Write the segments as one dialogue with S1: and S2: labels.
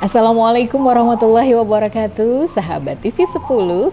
S1: Assalamualaikum warahmatullahi wabarakatuh. Sahabat TV 10,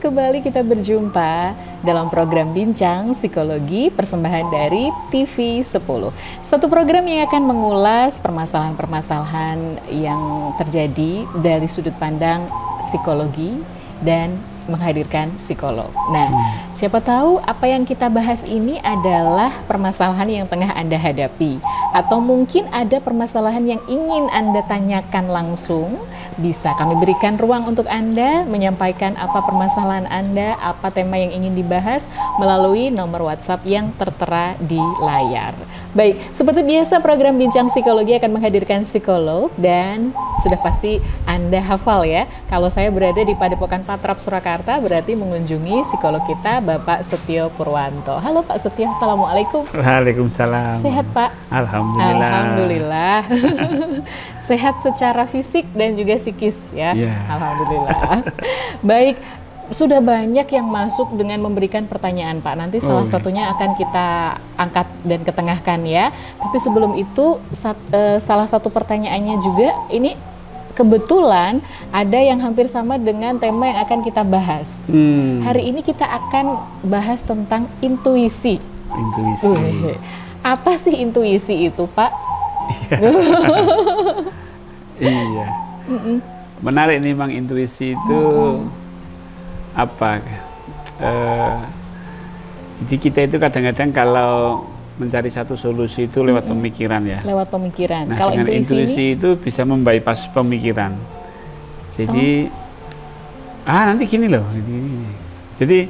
S1: kembali kita berjumpa dalam program Bincang Psikologi persembahan dari TV 10. Satu program yang akan mengulas permasalahan-permasalahan yang terjadi dari sudut pandang psikologi dan menghadirkan psikolog. Nah, siapa tahu apa yang kita bahas ini adalah permasalahan yang tengah Anda hadapi, atau mungkin ada permasalahan yang ingin Anda tanyakan langsung. Bisa kami berikan ruang untuk Anda menyampaikan apa permasalahan Anda, apa tema yang ingin dibahas melalui nomor WhatsApp yang tertera di layar. Baik, seperti biasa program Bincang Psikologi akan menghadirkan psikolog, dan sudah pasti Anda hafal ya, kalau saya berada di Padepokan Patrap Surakarta berarti mengunjungi psikolog kita Bapak Setio Purwanto. Halo Pak Setio, Assalamualaikum.
S2: Waalaikumsalam.
S1: Sehat Pak?
S2: Alhamdulillah.
S1: Alhamdulillah. Sehat secara fisik dan juga psikis ya.
S2: Yeah.
S1: Alhamdulillah. Baik, sudah banyak yang masuk dengan memberikan pertanyaan Pak. Nanti salah satunya akan kita angkat dan ketengahkan ya. Tapi sebelum itu salah satu pertanyaannya juga ini kebetulan ada yang hampir sama dengan tema yang akan kita bahas. Hari ini kita akan bahas tentang intuisi.
S2: Intuisi.
S1: Apa sih intuisi itu, Pak?
S2: Iya. Menarik nih, Bang. Intuisi itu apa? Jadi kita itu kadang-kadang kalau mencari satu solusi itu lewat pemikiran ya.
S1: Lewat pemikiran.
S2: Nah,
S1: kalau
S2: dengan intuisi itu bisa membypass pemikiran. Jadi, nanti gini loh. Gini. Jadi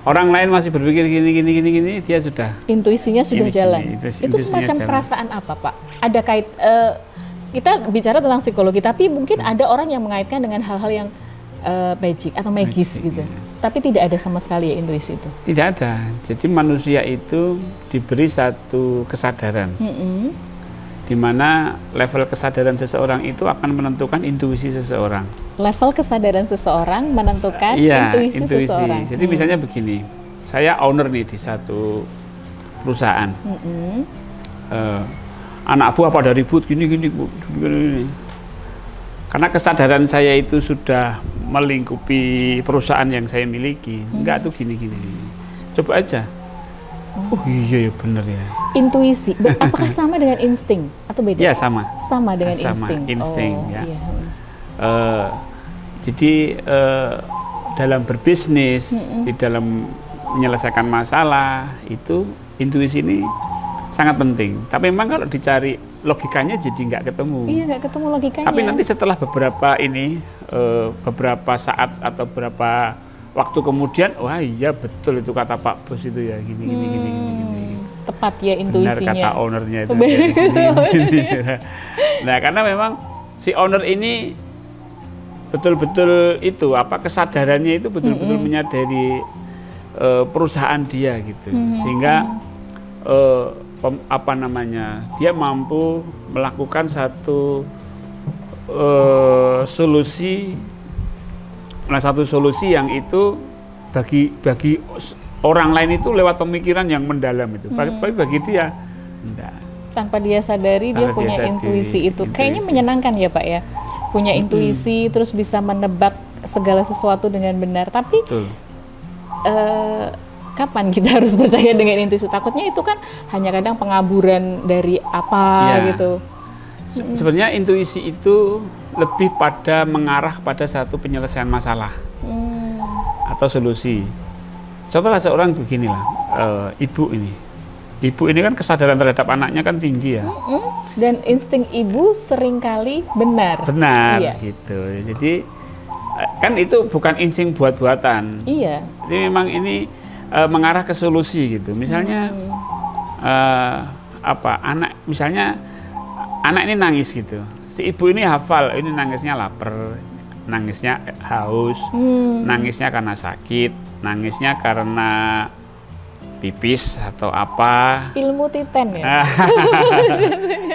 S2: orang lain masih berpikir gini, dia sudah.
S1: Intuisinya sudah jalan. Itu semacam
S2: jalan.
S1: Perasaan apa, Pak? Ada kait. Kita bicara tentang psikologi, tapi mungkin ada orang yang mengaitkan dengan hal-hal yang magic atau magis gitu.
S2: Ya.
S1: Tapi tidak ada sama sekali ya intuisi itu?
S2: Tidak ada. Jadi manusia itu diberi satu kesadaran, di mana level kesadaran seseorang itu akan menentukan intuisi seseorang.
S1: Level kesadaran seseorang menentukan intuisi seseorang.
S2: Jadi misalnya begini, saya owner nih di satu perusahaan, anak buah pada ribut gini. Karena kesadaran saya itu sudah melingkupi perusahaan yang saya miliki, enggak tuh gini. Coba aja. Oh iya ya, bener ya. Intuisi,
S1: apakah sama dengan insting atau beda?
S2: Ya sama.
S1: Sama dengan
S2: insting ya.
S1: Iya.
S2: Jadi dalam berbisnis, di dalam menyelesaikan masalah itu intuisi ini sangat penting. Tapi memang kalau dicari logikanya jadi nggak ketemu.
S1: Iya, nggak ketemu logikanya.
S2: Tapi nanti setelah beberapa saat atau beberapa waktu kemudian, wah iya betul itu kata Pak Bos itu ya, gini.
S1: Tepat ya intuisinya.
S2: Benar kata ownernya itu. Nah, karena memang si owner ini betul-betul itu kesadarannya itu betul-betul menyadari perusahaan dia gitu, sehingga dia mampu melakukan satu solusi yang itu bagi orang lain itu lewat pemikiran yang mendalam itu, tapi bagi dia enggak.
S1: Tanpa dia sadari dia punya intuisi itu. Kayaknya menyenangkan ya Pak ya, punya intuisi terus bisa menebak segala sesuatu dengan benar. Tapi kapan kita harus percaya dengan intuisi? Takutnya itu kan hanya kadang pengaburan dari gitu.
S2: Sebenarnya intuisi itu lebih pada mengarah pada satu penyelesaian masalah atau solusi. Contohlah seorang beginilah, ibu ini kan kesadaran terhadap anaknya kan tinggi ya.
S1: Dan insting ibu seringkali benar.
S2: Iya. Gitu. Jadi kan itu bukan insting buat-buatan.
S1: Iya.
S2: Jadi memang ini mengarah ke solusi gitu. Misalnya anak ini nangis gitu. Si ibu ini hafal, ini nangisnya lapar, nangisnya haus, nangisnya karena sakit, nangisnya karena pipis atau apa.
S1: Ilmu titen ya.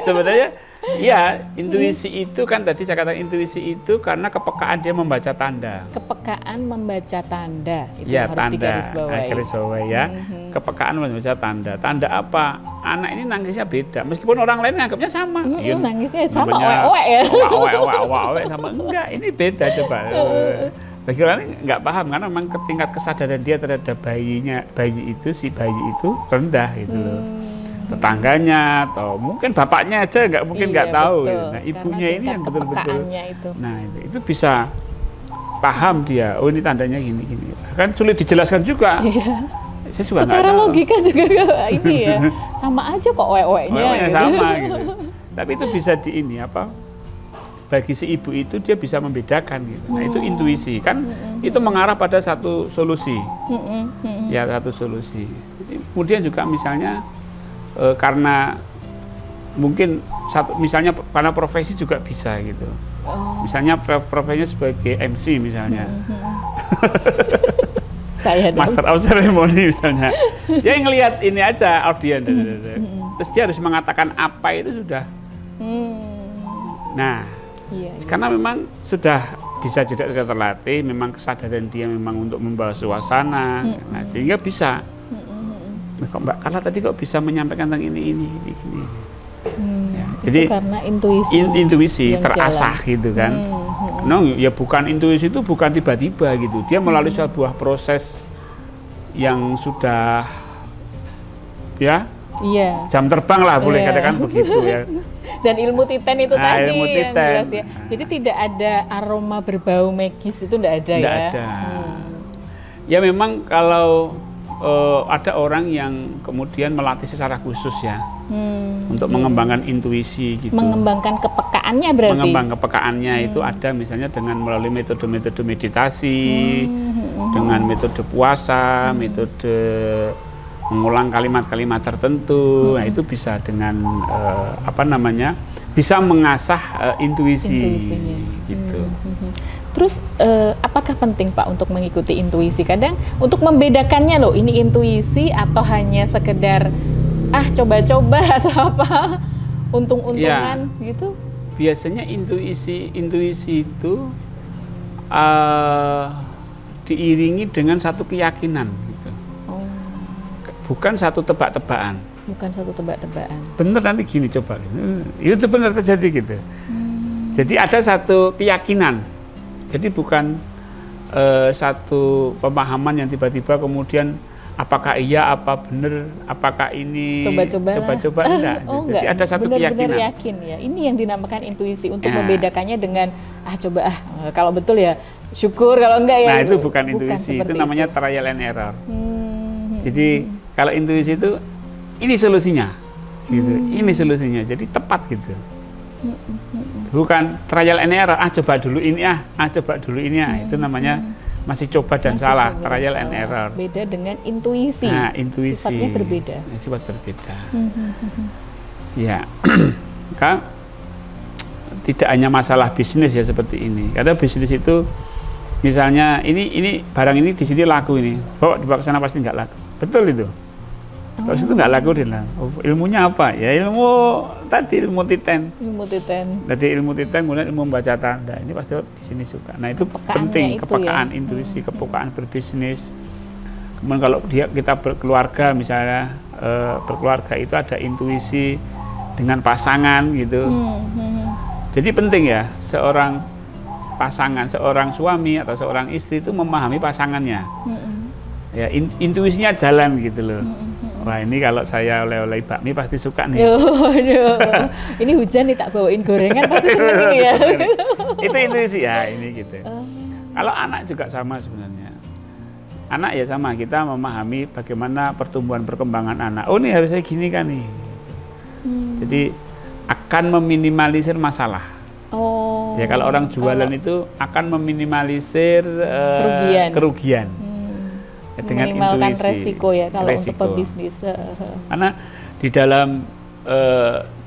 S2: Sebenarnya Iya, intuisi itu kan tadi saya katakan intuisi itu karena kepekaan dia membaca tanda.
S1: Kepekaan membaca tanda itu
S2: Ya,
S1: harus
S2: tanda,
S1: digarisbawahi.
S2: garis bawah ya. Kepekaan membaca tanda. Tanda apa? Anak ini nangisnya beda. Meskipun orang lain anggapnya sama.
S1: Nangisnya sama oek-oek ya.
S2: Oek sama enggak. Ini beda coba. Bagi orang ini nggak paham karena memang tingkat kesadaran dia terhadap bayi itu rendah gitu loh. Tetangganya atau mungkin bapaknya aja mungkin nggak tahu.
S1: Betul.
S2: Nah, ibunya ini yang betul-betul. Nah, itu bisa paham dia. Oh, ini tandanya gini. Kan sulit dijelaskan juga.
S1: Iya.
S2: Saya juga
S1: secara logika juga ini ya. Sama aja kok oek-oeknya.
S2: Gitu. Sama gitu. Tapi itu bisa bagi si ibu itu dia bisa membedakan gitu. Nah, itu intuisi kan itu mengarah pada satu solusi. Ya, satu solusi. Jadi, kemudian juga misalnya karena mungkin misalnya karena profesi juga bisa gitu. Misalnya profesinya sebagai MC misalnya.
S1: Saya
S2: Master of Ceremony misalnya. Dia ngelihat ini aja audiens. Terus dia harus mengatakan apa itu sudah. Nah, iya. Karena memang sudah bisa juga terlatih, memang kesadaran dia memang untuk membawa suasana, nah, sehingga bisa. Nah, kok Mbak Carla tadi kok bisa menyampaikan tentang ini. Ya, jadi
S1: karena intuisi
S2: terasah jalan. Gitu kan. No, ya bukan intuisi itu bukan tiba-tiba gitu. Dia melalui sebuah proses yang sudah jam terbang lah boleh katakan begitu ya.
S1: Dan ilmu titen itu tadi
S2: ilmu titen.
S1: Yang jelas ya. Jadi tidak ada aroma berbau magis itu tidak ada
S2: tidak
S1: ya.
S2: Ada. Ya memang kalau ada orang yang kemudian melatih secara khusus ya untuk mengembangkan intuisi gitu.
S1: Mengembangkan kepekaannya berarti.
S2: Mengembangkan kepekaannya itu ada misalnya dengan melalui metode-metode meditasi, dengan metode puasa, metode mengulang kalimat-kalimat tertentu. Nah, itu bisa dengan bisa mengasah intuisinya gitu.
S1: Terus apakah penting Pak untuk mengikuti intuisi? Kadang untuk membedakannya loh, ini intuisi atau hanya sekedar coba-coba atau apa untung-untungan gitu?
S2: Biasanya intuisi itu diiringi dengan satu keyakinan gitu. Bukan satu tebak-tebakan.
S1: Bukan satu tebak-tebakan.
S2: Bener nanti gini coba. Itu benar terjadi gitu. Jadi ada satu keyakinan. Jadi bukan satu pemahaman yang tiba-tiba kemudian apakah iya, apa benar, apakah ini coba-coba enggak. Jadi ada satu keyakinan.
S1: Benar-benar yakin ya. Ini yang dinamakan intuisi untuk membedakannya dengan kalau betul ya syukur, kalau enggak ya.
S2: Nah, itu bukan intuisi, itu namanya trial and error. Jadi kalau intuisi itu ini solusinya. Gitu. Ini solusinya. Jadi tepat gitu. Bukan trial and error, coba dulu ini coba dulu ini itu namanya masih coba dan salah, trial and error.
S1: Beda dengan intuisi.
S2: Nah, intuisi
S1: sifatnya berbeda.
S2: Sifat berbeda. Ya, kan tidak hanya masalah bisnis ya seperti ini. Karena bisnis itu misalnya ini barang ini di sini laku ini, dibawa ke sana pasti nggak laku. Betul itu. Kalau itu nggak laku dia. Ilmunya apa? Ya ilmu titen. Jadi ilmu titen kemudian ilmu membaca tanda. Ini pasti di sini suka. Nah, itu penting, kepekaan intuisi, kepekaan berbisnis. Kemudian kalau kita berkeluarga misalnya berkeluarga itu ada intuisi dengan pasangan gitu. Jadi penting ya seorang pasangan, seorang suami atau seorang istri itu memahami pasangannya. Ya intuisinya jalan gitu loh. Wah, ini kalau saya oleh-oleh bakmi pasti suka nih.
S1: Ini hujan nih tak bawain gorengan pasti seneng ya.
S2: Itu intuisi ya ini gitu. Kalau anak juga sama sebenarnya. Anak ya sama, kita memahami bagaimana pertumbuhan perkembangan anak. Oh, ini harusnya gini kan nih. Jadi akan meminimalisir masalah. Ya kalau orang jualan itu akan meminimalisir kerugian. Dengan
S1: minimalkan
S2: intuisi,
S1: resiko ya kalau untuk pebisnis.
S2: Karena di dalam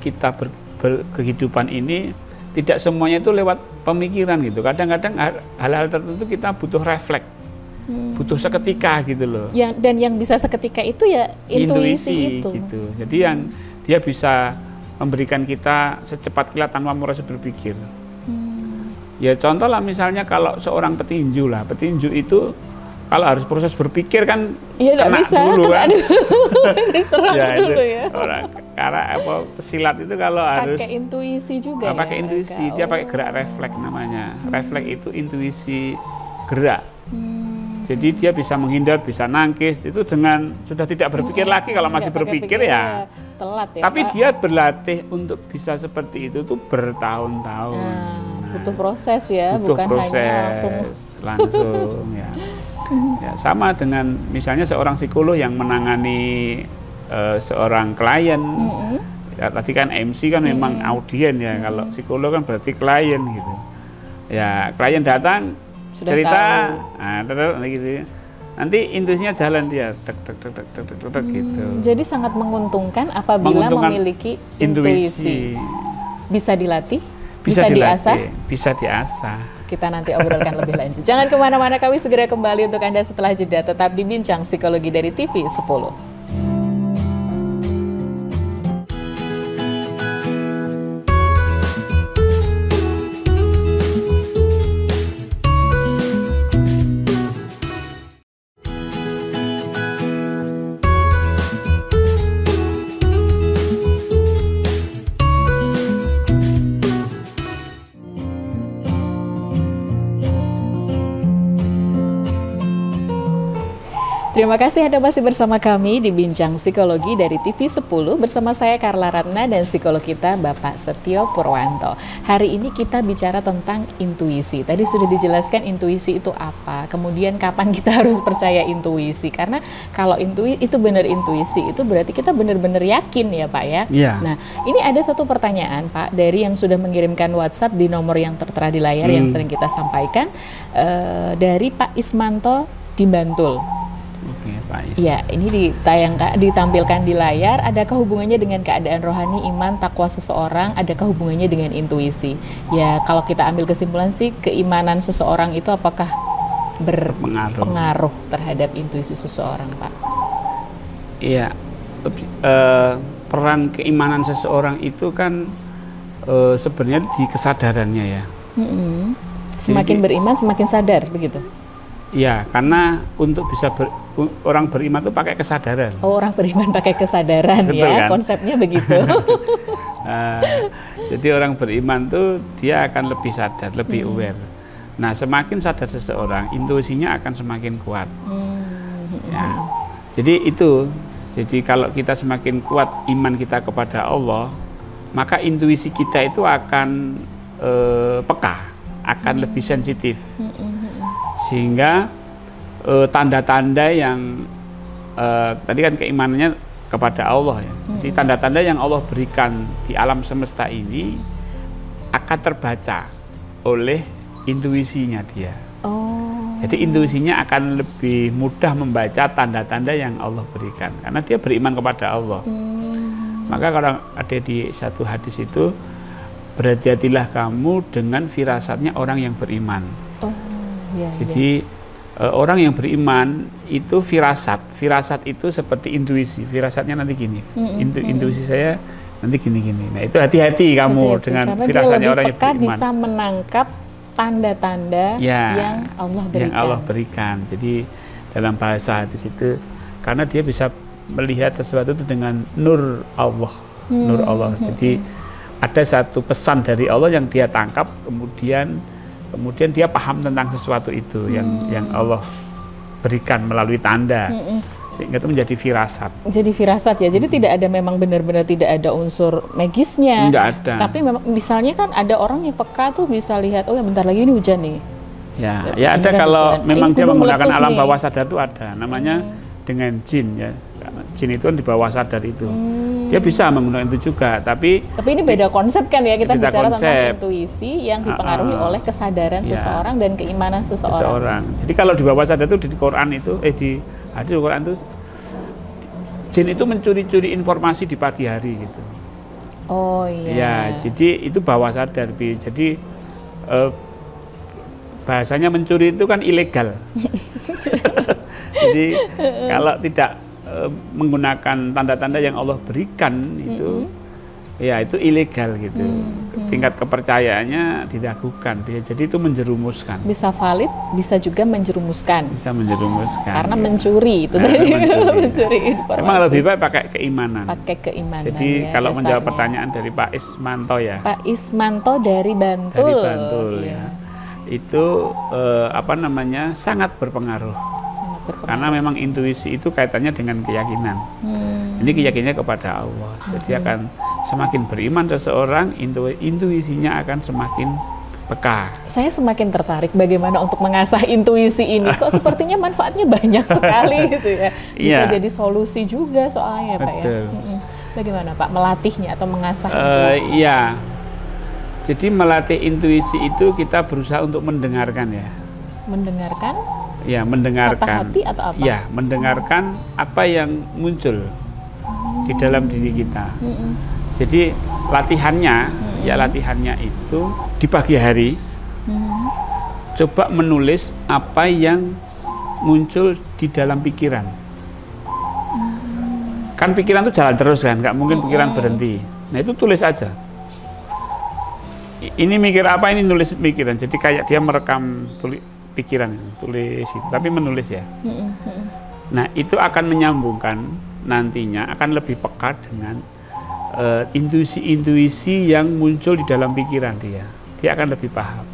S2: kita kehidupan ini tidak semuanya itu lewat pemikiran gitu. Kadang-kadang hal-hal tertentu kita butuh refleks, butuh seketika gitu loh.
S1: Dan yang bisa seketika itu ya intuisi itu.
S2: Gitu. Jadi yang dia bisa memberikan kita secepat kilat tanpa proses berpikir. Ya contoh lah misalnya kalau seorang petinju lah, petinju itu kalau harus proses berpikir kan
S1: kena bisa,
S2: dulu kan.
S1: Diserang
S2: ya,
S1: dulu ya.
S2: Karena pesilat itu kalau harus
S1: pakai intuisi juga
S2: pakai intuisi, dia pakai gerak refleks namanya. Refleks itu intuisi gerak. Jadi dia bisa menghindar, bisa nangkis itu dengan sudah tidak berpikir lagi. Kalau masih berpikir ya
S1: telat ya.
S2: Tapi
S1: Pak.
S2: dia berlatih untuk bisa seperti itu tuh bertahun-tahun.
S1: Butuh proses ya,
S2: butuh
S1: bukan
S2: proses,
S1: hanya
S2: langsung ya. Ya, sama dengan misalnya seorang psikolog yang menangani seorang klien. Ya, tadi kan MC kan memang audien ya. Kalau psikolog kan berarti klien gitu. Ya, klien datang sudah cerita, gitu. Nanti intuisinya jalan dia, gitu.
S1: Jadi sangat menguntungkan apabila memiliki intuisi. Bisa dilatih, bisa diasah,
S2: bisa diasah.
S1: Kita nanti obrolkan lebih lanjut. Jangan kemana-mana, kami segera kembali untuk Anda setelah jeda. Tetap di Bincang Psikologi dari TV 10. Terima kasih Anda masih bersama kami di Bincang Psikologi dari TV 10 bersama saya Carla Ratna dan psikolog kita Bapak Setio Purwanto. Hari ini kita bicara tentang intuisi. Tadi sudah dijelaskan intuisi itu apa, kemudian kapan kita harus percaya intuisi. Karena kalau itu benar intuisi, itu berarti kita benar-benar yakin ya Pak ya.
S2: Yeah.
S1: Nah, ini ada satu pertanyaan Pak dari yang sudah mengirimkan WhatsApp di nomor yang tertera di layar yang sering kita sampaikan, dari Pak Ismanto di Bantul.
S2: Oke, Pak Is.
S1: Ya, ini ditampilkan di layar. Adakah hubungannya dengan keadaan rohani, iman, takwa seseorang? Adakah hubungannya dengan intuisi? Ya, kalau kita ambil kesimpulan sih, keimanan seseorang itu apakah berpengaruh terhadap intuisi seseorang, Pak?
S2: Iya, peran keimanan seseorang itu kan sebenarnya di kesadarannya ya.
S1: Semakin beriman, semakin sadar, begitu?
S2: Ya, karena untuk bisa orang beriman itu pakai kesadaran.
S1: Oh, orang beriman pakai kesadaran. Betul, ya, kan? Konsepnya begitu.
S2: Jadi orang beriman tuh dia akan lebih sadar, lebih aware. Nah, semakin sadar seseorang, intuisinya akan semakin kuat. Ya. Jadi kalau kita semakin kuat iman kita kepada Allah, maka intuisi kita itu akan peka, akan lebih sensitif. Sehingga tanda-tanda yang tadi kan keimanannya kepada Allah ya. Jadi tanda-tanda yang Allah berikan di alam semesta ini akan terbaca oleh intuisinya dia. Jadi intuisinya akan lebih mudah membaca tanda-tanda yang Allah berikan karena dia beriman kepada Allah. Maka kalau ada di satu hadis itu, berhati-hatilah kamu dengan firasatnya orang yang beriman. Jadi orang yang beriman itu firasat itu seperti intuisi. Firasatnya nanti gini, intuisi saya nanti gini-gini. Nah itu hati-hati kamu dengan firasatnya orang yang beriman.
S1: Bisa menangkap tanda-tanda yang Allah berikan.
S2: Yang Allah berikan. Jadi dalam bahasa hadis itu, karena dia bisa melihat sesuatu itu dengan nur Allah, nur Allah. Jadi ada satu pesan dari Allah yang dia tangkap, kemudian dia paham tentang sesuatu itu yang Allah berikan melalui tanda, sehingga itu menjadi firasat.
S1: Jadi firasat ya, jadi tidak ada, memang benar-benar tidak ada unsur magisnya.
S2: Tidak ada.
S1: Tapi memang misalnya kan ada orang yang peka tuh bisa lihat, oh ya bentar lagi ini hujan nih.
S2: Ya ada kalau hujan. Memang dia menggunakan alam bawah sadar itu ada, namanya dengan jin ya. Jin itu kan di bawah sadar itu. Dia bisa menggunakan itu juga, tapi
S1: ini beda konsep kan ya, kita bicara
S2: konsep
S1: tentang intuisi yang dipengaruhi oleh kesadaran seseorang dan keimanan seseorang.
S2: Jadi kalau di bawah sadar itu di Quran itu di hadis Quran itu jin itu mencuri-curi informasi di pagi hari gitu.
S1: Oh iya.
S2: Ya, jadi itu bawah sadar. Jadi bahasanya mencuri itu kan ilegal. Jadi kalau tidak menggunakan tanda-tanda yang Allah berikan ya itu ilegal gitu. Tingkat kepercayaannya diragukan dia. Jadi itu menjerumuskan.
S1: Bisa valid, bisa juga menjerumuskan.
S2: Bisa menjerumuskan.
S1: Karena mencuri itu tadi. Mencuri informasi.
S2: Memang lebih baik pakai keimanan.
S1: Pakai keimanan.
S2: Jadi
S1: ya,
S2: kalau
S1: dasarnya.
S2: menjawab pertanyaan dari Pak Ismanto ya.
S1: Pak Ismanto dari Bantul.
S2: Dari Bantul ya. Itu apa namanya sangat berpengaruh.
S1: Sangat berpengaruh.
S2: Karena memang intuisi itu kaitannya dengan keyakinan. Ini keyakinannya kepada Allah. Jadi akan semakin beriman seseorang, intuisinya akan semakin peka.
S1: Saya semakin tertarik bagaimana untuk mengasah intuisi ini. Kok sepertinya manfaatnya banyak sekali gitu ya. Bisa jadi solusi juga soalnya Pak ya. Bagaimana Pak melatihnya atau mengasah intuisi?
S2: Iya. Jadi melatih intuisi itu kita berusaha untuk mendengarkan ya.
S1: Mendengarkan?
S2: Ya, mendengarkan.
S1: Kata hati atau apa?
S2: Ya, mendengarkan apa yang muncul di dalam diri kita. Jadi latihannya, ya latihannya itu di pagi hari, coba menulis apa yang muncul di dalam pikiran. Kan pikiran itu jalan terus kan, nggak mungkin pikiran berhenti. Nah itu tulis aja. Ini mikir apa, ini nulis pikiran. Jadi kayak dia merekam pikiran, tulis itu, tapi menulis ya. Nah itu akan menyambungkan nantinya, akan lebih peka dengan intuisi-intuisi yang muncul di dalam pikiran dia akan lebih paham.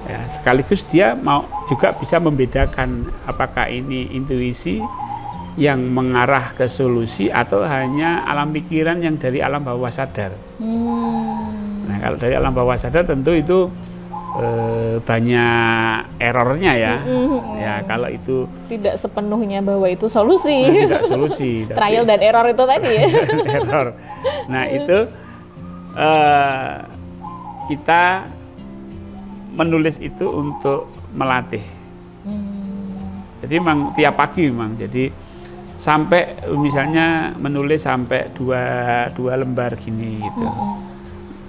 S2: Ya, sekaligus dia mau juga bisa membedakan apakah ini intuisi yang mengarah ke solusi atau hanya alam pikiran yang dari alam bawah sadar. Nah kalau dari alam bawah sadar tentu itu banyak errornya ya. Ya kalau itu
S1: tidak sepenuhnya bahwa itu solusi.
S2: Tidak solusi.
S1: Trial dan error itu tadi ya.
S2: Error. Nah itu kita menulis itu untuk melatih. Jadi memang tiap pagi memang. Jadi sampai misalnya menulis sampai dua lembar gini gitu.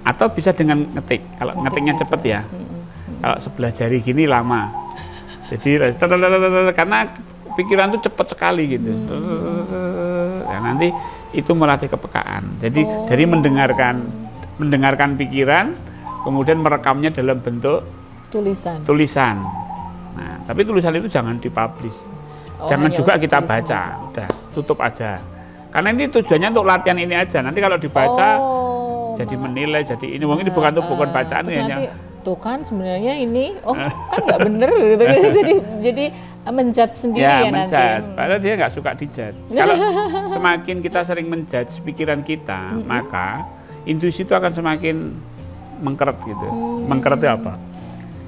S2: Atau bisa dengan ngetik. Kalau ngetiknya cepet ya. Kalau sebelah jari gini lama. Jadi karena pikiran itu cepat sekali gitu. Nah, nanti itu melatih kepekaan. Jadi dari mendengarkan pikiran, kemudian merekamnya dalam bentuk tulisan. Nah, tapi tulisan itu jangan dipublish. Jangan juga kita baca. Udah, tutup aja. Karena ini tujuannya untuk latihan ini aja. Nanti kalau dibaca jadi menilai, jadi ini ini bukan bacaan ya.
S1: Tuh kan sebenarnya ini kan nggak bener gitu. jadi menjudge sendiri ya nanti.
S2: Padahal dia nggak suka dijudge. Kalau semakin kita sering menjudge pikiran kita, maka intuisi itu akan semakin mengkeret gitu. Mengkeret itu apa?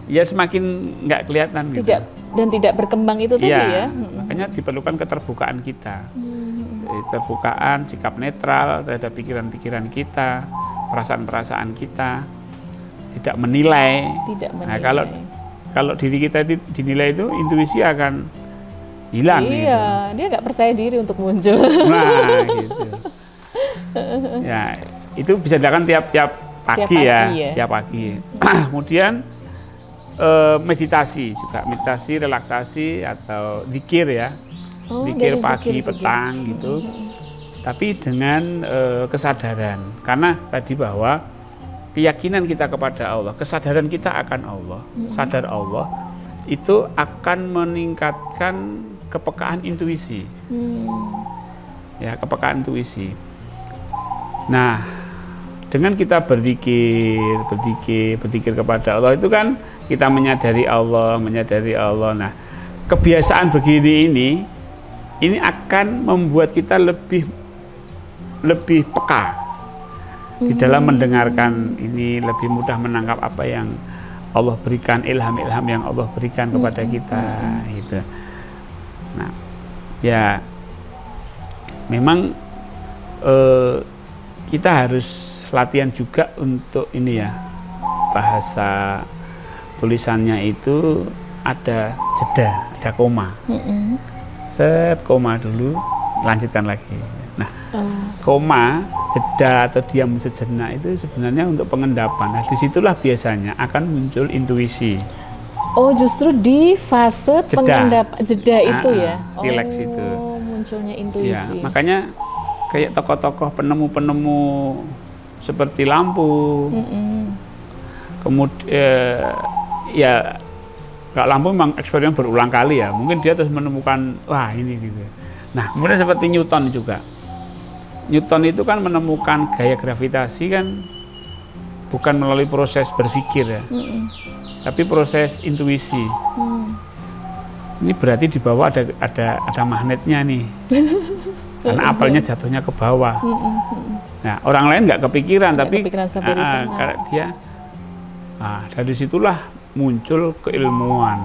S2: Ya semakin nggak kelihatan gitu.
S1: Dan tidak berkembang itu tadi ya.
S2: Makanya diperlukan keterbukaan kita. Keterbukaan, sikap netral terhadap pikiran-pikiran kita, perasaan-perasaan kita. Tidak menilai. Nah, kalau diri kita itu dinilai itu intuisi akan hilang.
S1: Iya,
S2: gitu.
S1: Dia nggak percaya diri untuk muncul.
S2: Nah, gitu. Ya, itu bisa dilakukan tiap pagi ya. Tiap pagi. Kemudian meditasi juga, meditasi, relaksasi atau zikir ya. Zikir pagi, petang gitu. Tapi dengan kesadaran. Karena tadi bahwa keyakinan kita kepada Allah, kesadaran kita akan Allah, sadar Allah, itu akan meningkatkan kepekaan intuisi. Ya, kepekaan intuisi. Nah, dengan kita berzikir kepada Allah itu kan kita menyadari Allah. Nah, kebiasaan begini ini akan membuat kita lebih peka. Di dalam mendengarkan ini lebih mudah menangkap apa yang Allah berikan, ilham-ilham yang Allah berikan kepada kita gitu. Nah, ya memang kita harus latihan juga untuk ini ya, bahasa tulisannya itu ada jeda, ada koma. Koma dulu, lanjutkan lagi. Nah, koma, jeda atau diam sejenak itu sebenarnya untuk pengendapan. Nah, disitulah biasanya akan muncul intuisi.
S1: Oh, justru di fase jeda itu ya?
S2: Relax itu.
S1: Munculnya intuisi.
S2: Ya, makanya kayak tokoh-tokoh penemu-penemu seperti lampu. Kemudian ya kalau lampu memang eksperimen berulang kali ya, mungkin dia terus menemukan wah ini gitu. Nah kemudian seperti Newton juga. Newton itu kan menemukan gaya gravitasi kan bukan melalui proses berpikir ya, tapi proses intuisi. Ini berarti di bawah ada magnetnya nih, karena apelnya jatuhnya ke bawah. Nah orang lain nggak kepikiran, tapi karena dia, dari situlah muncul keilmuan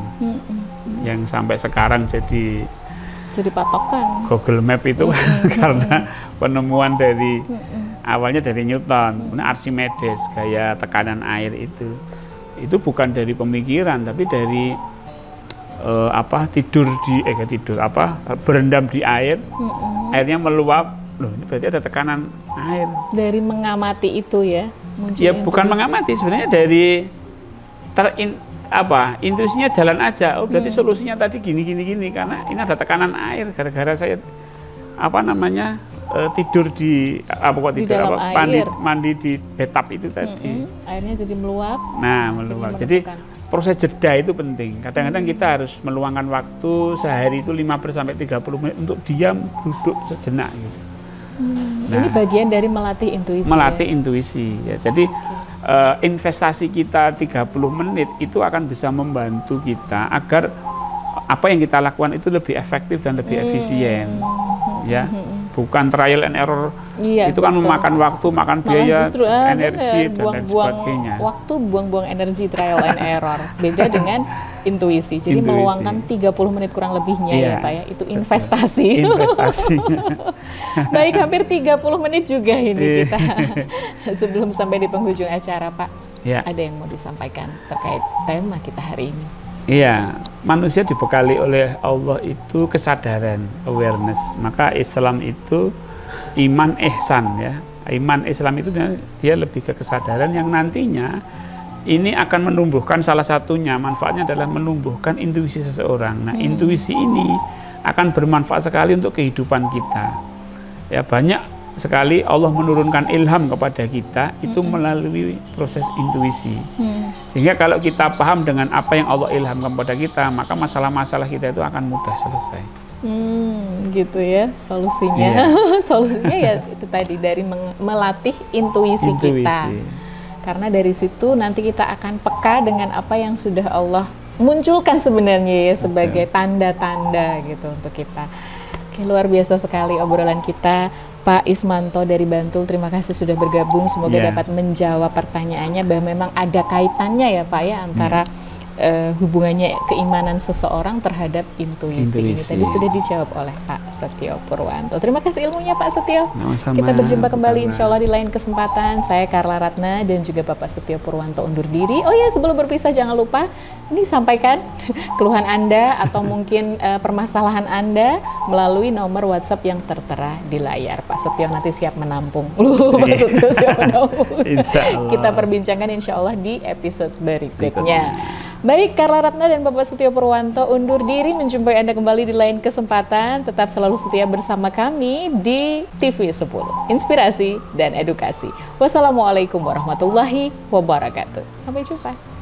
S2: yang sampai sekarang jadi
S1: patokan.
S2: Google Map itu karena penemuan dari awalnya dari Newton, kemudian Archimedes, gaya tekanan air itu bukan dari pemikiran tapi dari berendam di air, airnya meluap, loh ini berarti ada tekanan air.
S1: Dari mengamati itu ya?
S2: Ya bukan mengamati, sebenarnya dari intuisinya jalan aja. Oh berarti solusinya tadi gini karena ini ada tekanan air gara-gara saya tidur di mandi di bathtub itu tadi.
S1: Airnya jadi meluap.
S2: Nah, meluap. Jadi proses jeda itu penting. Kadang-kadang kita harus meluangkan waktu sehari itu 15-30 menit untuk diam, duduk sejenak gitu.
S1: Nah, ini bagian dari melatih intuisi.
S2: Melatih intuisi ya. Jadi investasi kita 30 menit itu akan bisa membantu kita agar apa yang kita lakukan itu lebih efektif dan lebih efisien. Ya, bukan trial and error. Iya, itu kan memakan waktu, makan biaya, energi dan lain sebagainya.
S1: Waktu buang-buang energi trial and error. Beda dengan intuisi. Jadi meluangkan 30 menit kurang lebihnya ya Pak ya. Itu investasi. Baik, hampir 30 menit juga ini kita. Sebelum sampai di penghujung acara Pak, ada yang mau disampaikan terkait tema kita hari ini?
S2: Iya, manusia dibekali oleh Allah itu kesadaran, awareness. Maka Islam itu iman ihsan ya. Iman Islam itu dia lebih ke kesadaran yang nantinya ini akan menumbuhkan, salah satunya manfaatnya adalah menumbuhkan intuisi seseorang. Nah, intuisi ini akan bermanfaat sekali untuk kehidupan kita. Ya, banyak sekali Allah menurunkan ilham kepada kita itu melalui proses intuisi. Sehingga kalau kita paham dengan apa yang Allah ilhamkan kepada kita, maka masalah-masalah kita itu akan mudah selesai.
S1: Gitu ya solusinya. Solusinya ya itu tadi dari melatih intuisi kita. Karena dari situ nanti kita akan peka dengan apa yang sudah Allah munculkan sebenarnya ya sebagai tanda-tanda gitu untuk kita. Oke, luar biasa sekali obrolan kita. Pak Ismanto dari Bantul, terima kasih sudah bergabung. Semoga dapat menjawab pertanyaannya bahwa memang ada kaitannya ya Pak ya antara hubungannya keimanan seseorang terhadap intuisi. Ini tadi sudah dijawab oleh Pak Setio Purwanto. Terima kasih ilmunya Pak Setio.
S2: Sama-sama.
S1: Kita berjumpa kembali insya Allah di lain kesempatan. Saya Carla Ratna dan juga Bapak Setio Purwanto undur diri. Oh ya, sebelum berpisah jangan lupa ini sampaikan keluhan Anda atau mungkin permasalahan Anda melalui nomor WhatsApp yang tertera di layar. Pak Setio nanti siap menampung. Pak Setio siap menampung. Kita perbincangkan insya Allah di episode berikutnya. Baik, Carla Ratna dan Bapak Setio Purwanto undur diri, menjumpai Anda kembali di lain kesempatan. Tetap selalu setia bersama kami di TV 10, Inspirasi dan Edukasi. Wassalamualaikum warahmatullahi wabarakatuh. Sampai jumpa.